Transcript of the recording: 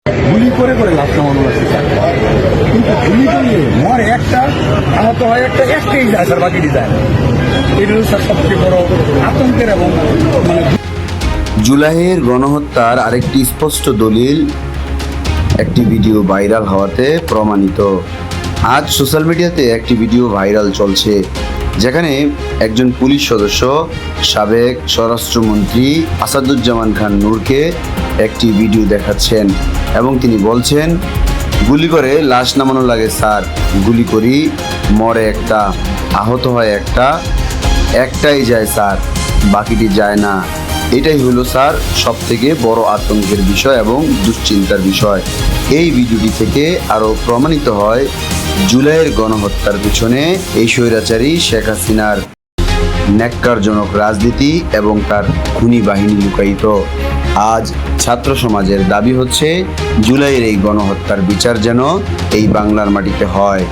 গুলি করে করে লাশ নামানো হচ্ছে স্যার, কিন্তু গুলি করলে মরে একটা, আহত হয় একটা, একটাই যায় স্যার, বাকিটি যায় না। এটা হচ্ছে স্যার সবচেয়ে বড় আতঙ্কের এবং মানে জুলাইয়ের গণহত্যার আরেকটি স্পষ্ট দলিল একটি ভিডিও ভাইরাল হওয়াতে প্রমাণিত। আজ সোশ্যাল মিডিয়াতে একটি ভিডিও ভাইরাল চলছে, যেখানে একজন পুলিশ সদস্য সাবেক স্বরাষ্ট্রমন্ত্রী আসাদুজ্জামান খান নূরকে একটি ভিডিও দেখাচ্ছেন এবং তিনি বলছেন, গুলি করে লাশ নামানো লাগে স্যার, গুলি করি মরে একটা, আহত হয় একটা, একটাই যায় স্যার, বাকিটি যায় না। এটাই হলো স্যার সব থেকে বড় আতঙ্কের বিষয় এবং দুশ্চিন্তার বিষয়। এই ভিডিওটি থেকে আরও প্রমাণিত হয় জুলাইয়ের গণহত্যার পিছনে এই স্বৈরাচারী শেখ হাসিনার ন্যাক্কারজনক রাজনীতি এবং তার খুনি বাহিনী লুকায়িত। আজ ছাত্র সমাজের দাবি হচ্ছে জুলাইয়ের এই গণহত্যার বিচার যেন এই বাংলার মাটিতে হয়।